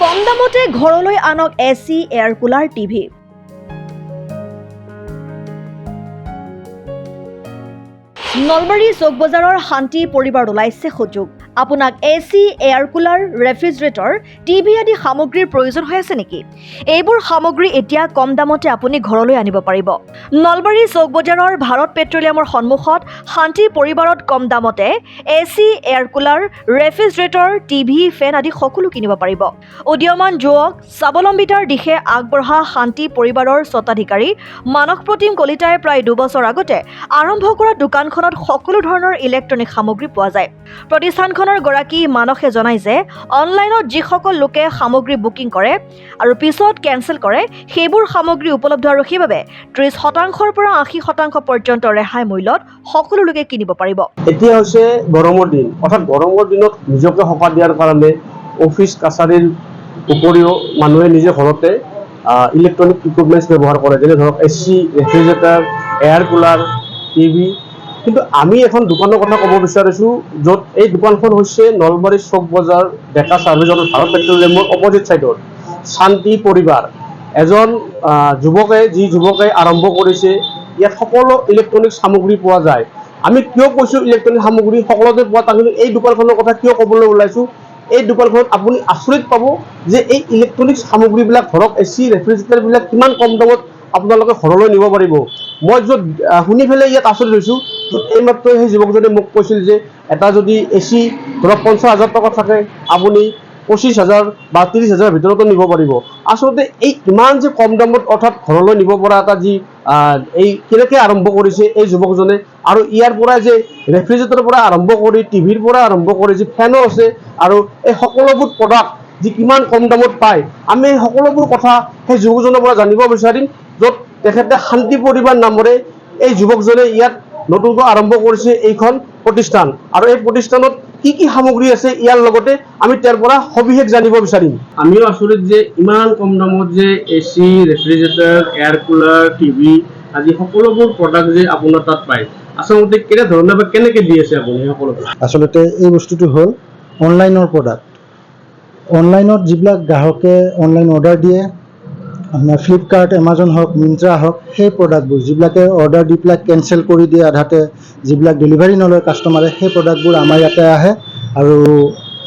কম দামতে ঘৰলৈ আনক AC air cooler TV Nalbari চৌক বজাৰৰ শান্তি পৰিবাৰ ওলাইছে সুযোগ আপোনাক AC air cooler refrigerator TV আদি সামগ্ৰীৰ প্ৰয়োজন হৈ আছে নেকি এইবোৰ সামগ্ৰী এতিয়া কম দামতে আপুনি ঘৰলৈ আনিব পাৰিব নলবাৰী চৌক বজাৰৰ ভাৰত পেট্ৰলিয়ামৰ সন্মুখত শান্তি পৰিবাৰত কম দামতে AC air cooler refrigerator TV fan আদি সকলো কিনিব পাৰিব উদীয়মান যুৱক স্বাৱলম্বিতাৰ দিশে আগবঢ়া শান্তি পৰিবাৰৰ স্বত্বাধিকাৰী মানস প্ৰতিম কলিতাই প্ৰায় 2 বছৰ আগতে আৰম্ভ কৰা দোকানখনত সকলো ধৰণৰ ইলেক্ট্ৰনিক সামগ্ৰী পোৱা যায় প্ৰতিষ্ঠানখনৰ গৰাকী মানসে জনায় যে অনলাইনত যিসকল লোকে সামগ্ৰী বুকিং কৰে আৰু পিছত কেনসেল কৰে সেইবোৰ সামগ্ৰী উপলব্ধ আৰু সেইবাবে 30% পৰা 80% পৰ্যন্ত ৰেহাই মূল্যত সকলো লোকে কিনিব পাৰিব এতিয়া হৈছে গৰমৰ দিন অৰ্থাৎ গৰমৰ দিনত নিজকে সপা দিয়াৰ কাৰণে অফিচ কাছাৰীৰ উপৰিও মানুহে নিজে ঘৰতে ইলেক্ট্ৰনিক ইকুইপমেন্টছ ব্যৱহাৰ কৰে যেনে ধৰক AC refrigerator air cooler TV কিন্তু আমি এখন দোকানৰ কথা ক'ব বিচাৰিছোঁ য'ত এই দোকানখন হৈছে নলবাৰী চৌক বজাৰ ডেকা চাৰ্ভিচ আৰু ভাৰত পেট্ৰলিয়ামৰ অপজিট ছাইডত শান্তি পৰিবাৰ এজন যুৱকে আৰম্ভ কৰিছে ইয়াত সকলো ইলেক্ট্ৰনিক সামগ্ৰী পোৱা যায় আমি কিয় কৈছোঁ ইলেক্ট্ৰনিক সামগ্ৰী সকলোতে পোৱা তাৰ এই দোকানখনৰ কথা কিয় ক'বলৈ ওলাইছোঁ এই দোকানখনত আপুনি আচৰিত পাব যে এই ইলেক্ট্ৰনিক সামগ্ৰীবিলাক ধৰক এচি ৰেফ্ৰিজাৰেটৰবিলাক কিমান কম দামত আপোনালোকে ঘৰলৈ নিব পাৰিব মই য'ত শুনি পেলাই ইয়াত আচৰিত হৈছোঁ এইমাত্ৰ সেই যুৱকজনে মোক কৈছিল যে এটা যদি এচি ধৰক 50,000 টকা থাকে আপুনি 25,000 বা 30,000 ভিতৰতো নিব পাৰিব আচলতে এই ইমান যে কম দামত অৰ্থাৎ ঘৰলৈ নিব পৰা এটা যি এই কেনেকৈ আৰম্ভ কৰিছে এই যুৱকজনে আৰু ইয়াৰ পৰা যে ৰেফ্ৰিজাৰেটৰৰ পৰা আৰম্ভ কৰি টিভিৰ পৰা আৰম্ভ কৰি যি ফেনো আছে আৰু এই সকলোবোৰ প্ৰডাক্ট যি কিমান কম দামত পায় আমি এই সকলোবোৰ কথা সেই যুৱকজনৰ পৰা জানিব বিচাৰিম য'ত তেখেতে শান্তি পৰিবাৰ নামেৰে এই যুৱকজনে ইয়াত নতুনকৈ আৰম্ভ কৰিছে এইখন প্ৰতিষ্ঠান আৰু এই প্ৰতিষ্ঠানত কি সামগ্ৰী আছে ইয়াৰ লগতে আমি তাৰ পৰা সবিশেষ জানিব বিচাৰিম আমিও আচৰিত যে ইমান কম দামত যে AC refrigerator air cooler TV আদি সকলোবোৰ প্ৰডাক্ট যে আপোনাৰ তাত পায় আচলতে কেনে ধৰণে বা কেনেকৈ দি আছে আপুনি সকলোবোৰ আচলতে এই বস্তুটো হ'ল অনলাইনৰ প্ৰডাক্ট অনলাইনত যিবিলাক গ্ৰাহকে অনলাইন অৰ্ডাৰ দিয়ে আপোনাৰ ফ্লিপকাৰ্ট এমাজন হওক মিন্ত্ৰা হওক সেই প্ৰডাক্টবোৰ যিবিলাকে অৰ্ডাৰ দি পেলাই কেনচেল কৰি দিয়ে আধাতে যিবিলাক ডেলিভাৰী নলয় কাষ্টমাৰে সেই প্ৰডাক্টবোৰ আমাৰ ইয়াতে আহে আৰু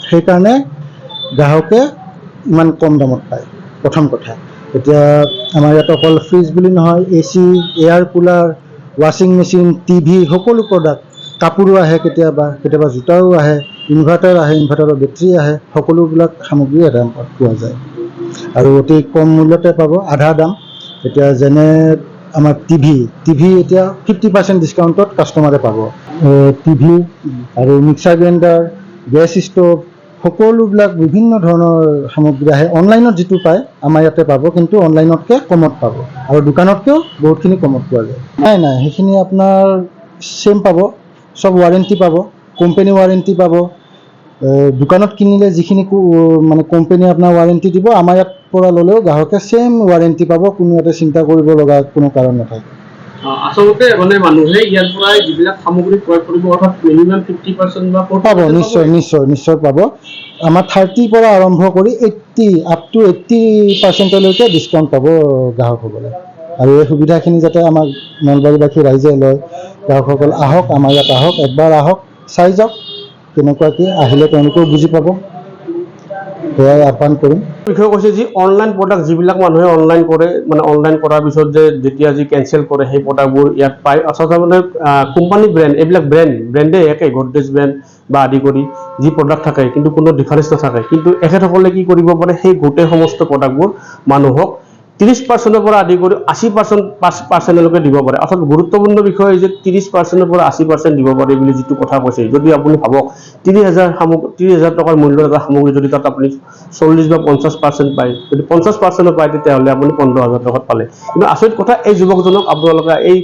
সেইকাৰণে গ্ৰাহকে ইমান কম দামত পায় প্ৰথম কথা এতিয়া আমাৰ ইয়াত অকল ফ্ৰিজ বুলি নহয় এচি এয়াৰ কুলাৰ ৱাশ্বিং মেচিন টিভি সকলো প্ৰডাক্ট কাপোৰো আহে কেতিয়াবা জোতাও আহে ইনভাৰ্টাৰ আহে ইনভাৰ্টাৰৰ বেটাৰী আহে সকলোবিলাক সামগ্ৰী এটা পোৱা যায় আৰু অতি কম মূল্যতে পাব আধা দাম এতিয়া যেনে আমাৰ টিভি এতিয়া 50% ডিছকাউণ্টত কাষ্টমাৰে পাব টিভি আৰু মিক্সাৰ গ্ৰাইণ্ডাৰ গেছ ষ্ট'ভ সকলোবিলাক বিভিন্ন ধৰণৰ সামগ্ৰী আহে অনলাইনত যিটো পায় আমাৰ ইয়াতে পাব কিন্তু অনলাইনতকৈ কমত পাব আৰু দোকানতকৈও বহুতখিনি কমত পোৱা যায় নাই সেইখিনি আপোনাৰ চেম পাব সব ৱাৰেণ্টি পাব কোম্পানী ৱাৰেণ্টি পাব দোকানত কিনিলে যিখিনি মানে কোম্পানীয়ে আপোনাৰ ৱাৰেণ্টি দিব আমাৰ ইয়াত পৰা ল'লেও গ্ৰাহকে চেম ৱাৰেণ্টি পাব কোনো এটা চিন্তা কৰিব লগা কোনো কাৰণ নাথাকে আচলতে মানে মানুহে ইয়াৰ পৰা যিবিলাক সামগ্ৰী ক্ৰয় কৰিব অৰ্থাৎ মিনিমাম 50% বা পাব নিশ্চয় পাব আমাৰ 30 পৰা আৰম্ভ কৰি 80 আপ টু 80%লৈকে ডিছকাউণ্ট পাব গ্ৰাহকসকলে আৰু এই সুবিধাখিনি যাতে আমাৰ নলবাৰীবাসী ৰাইজে লয় গ্ৰাহকসকল আহক আমাৰ ইয়াত আহক একবাৰ আহক চাই যাওক কেনেকুৱাকৈ আহিলে তেওঁলোকেও বুজি পাব সেয়াই আহ্বান কৰিম বিষয়ে কৈছে যি অনলাইন প্ৰডাক্ট যিবিলাক মানুহে অনলাইন কৰে মানে অনলাইন কৰাৰ পিছত যে যেতিয়া যি কেনচেল কৰে সেই প্ৰডাক্টবোৰ ইয়াত পায় আচলতে মানে কোম্পানী ব্ৰেণ্ড এইবিলাক ব্ৰেণ্ডে একে গডৰেজ ব্ৰেণ্ড বা আদি কৰি যি প্ৰডাক্ট থাকে কিন্তু কোনো ডিফাৰেঞ্চ নাথাকে কিন্তু এখেতসকলে কি কৰিব পাৰে সেই গোটেই সমস্ত প্ৰডাক্টবোৰ মানুহক 30% পৰা আদি কৰি 80%লৈকে দিব পাৰে অৰ্থাৎ গুৰুত্বপূৰ্ণ বিষয় যে 30% পৰা 80% দিব পাৰে বুলি যিটো কথা কৈছে যদি আপুনি ভাবক 30,000 টকাৰ মূল্যৰ এটা সামগ্ৰী যদি তাত আপুনি 40 বা 50% পায় যদি 50% পায় তেতিয়াহ'লে আপুনি 15,000 টকাত পালে কিন্তু আচৰিত কথা এই যুৱকজনক আপোনালোকে এই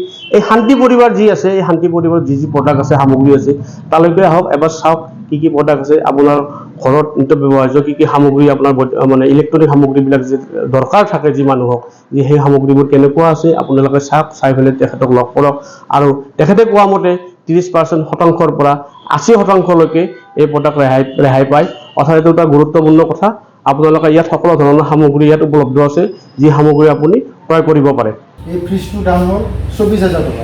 শান্তি পৰিবাৰ যি আছে এই শান্তি পৰিবাৰত যি প্ৰডাক্ট আছে সামগ্ৰী আছে তালৈকে আহক এবাৰ চাওক কি প্ৰডাক্ট আছে আপোনাৰ ঘৰত নিত্য ব্যৱহাৰ্য কি সামগ্ৰী আপোনাৰ মানে ইলেক্ট্ৰনিক সামগ্ৰীবিলাক যে দৰকাৰ থাকে যি মানুহক যে সেই সামগ্ৰীবোৰ কেনেকুৱা আছে আপোনালোকে চাই পেলাই তেখেতক লগ কৰক আৰু তেখেতে কোৱা মতে 30% পৰা 80%লৈকে এই প্ৰডাক্ট ৰেহাই পায় অৰ্থাৎ এইটো এটা গুৰুত্বপূৰ্ণ কথা আপোনালোকে ইয়াত সকলো ধৰণৰ সামগ্ৰী ইয়াত উপলব্ধ আছে, যি সামগ্ৰী আপুনি ক্ৰয় কৰিব পাৰে। এই ফ্ৰিজটোৰ দাম হ'ল 24,000 টকা।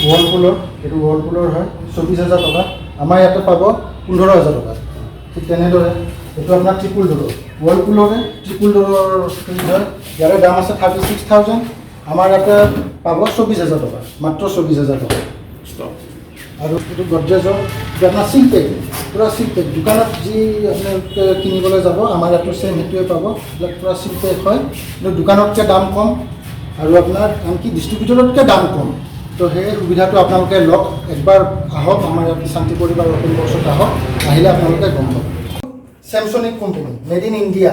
ৱৰ্লপুলৰ এইটো ৱৰ্লপুলৰ হয়, 24,000 টকা। আমাৰ ইয়াতে পাব 15,000 টকা। ঠিক তেনেদৰে এইটো আপোনাৰ ট্ৰিপুল ডোৰৰ, ৱৰ্লপুলৰে ট্ৰিপুল ডোৰৰ ফ্ৰিজ হয়, ইয়াৰে দাম আছে 36,000। আমাৰ ইয়াতে পাব 24,000 টকা, মাত্ৰ 24,000 টকা। আৰু এইটো গডৰেজৰ আপোনাৰ চিম্পেক, পূৰা চিম্পেক, দোকানত যি আপোনালোকে কিনিবলৈ যাব আমাৰ ইয়াতো চেম সেইটোৱে পাব, এইবিলাক পূৰা চিম্পেক হয়, কিন্তু দোকানতকৈ দাম কম আৰু আপোনাৰ আনকি ডিষ্ট্ৰিবিউটৰতকৈ দাম কম। তো সেই সুবিধাটো আপোনালোকে লওক, একবাৰ আহক আমাৰ ইয়াত শান্তি পৰিবাৰ অপেন বক্সত আহক, আহিলে আপোনালোকে গম পাব। ছেমছনিক কোম্পানী, মেড ইন ইণ্ডিয়া,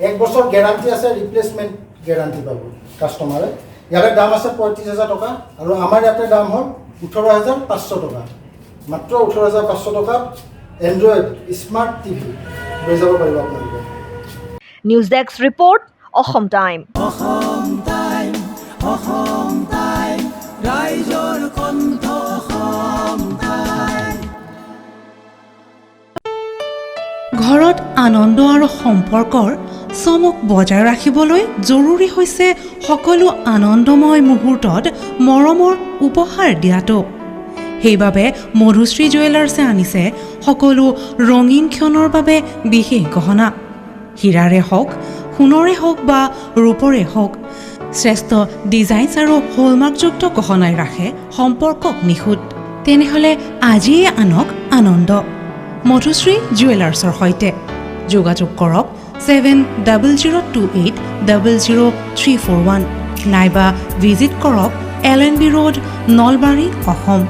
1 বছৰ গেৰাণ্টি আছে, ৰিপ্লেচমেণ্ট গেৰাণ্টি পাব কাষ্টমাৰে। ইয়াৰে দাম আছে 35,000 টকা আৰু আমাৰ ইয়াতে দাম হ'ল 18,500 টকা, মাত্ৰ 18,500 টকাত এণ্ড্ৰইড স্মাৰ্ট টিভি লৈ যাব পাৰিব আপোনালোকে। News desk report, Assam time. ৰাইজৰ কণ্ঠ অসম টাইম। ঘৰত আনন্দ আৰু সম্পৰ্কৰ চমক বজাই ৰাখিবলৈ জৰুৰী হৈছে সকলো আনন্দময় মুহূৰ্তত মৰমৰ উপহাৰ দিয়াটো। সেইবাবে মধুশ্ৰী জুৱেলাৰ্ছে আনিছে সকলো ৰঙীন ক্ষণৰ বাবে বিশেষ গহনা। হীৰাৰে হওক, সোণৰে হওক বা ৰূপৰে হওক, শ্ৰেষ্ঠ ডিজাইনছ আৰু হলমাৰ্কযুক্ত গহনাই ৰাখে সম্পৰ্কক নিখুঁত। তেনেহ'লে আজিয়ে আনক আনন্দ মধুশ্ৰী জুৱেলাৰ্ছৰ সৈতে। যোগাযোগ কৰক 7028000341 নাইবা ভিজিট কৰক LNB ৰোড, নলবাৰী, অসম।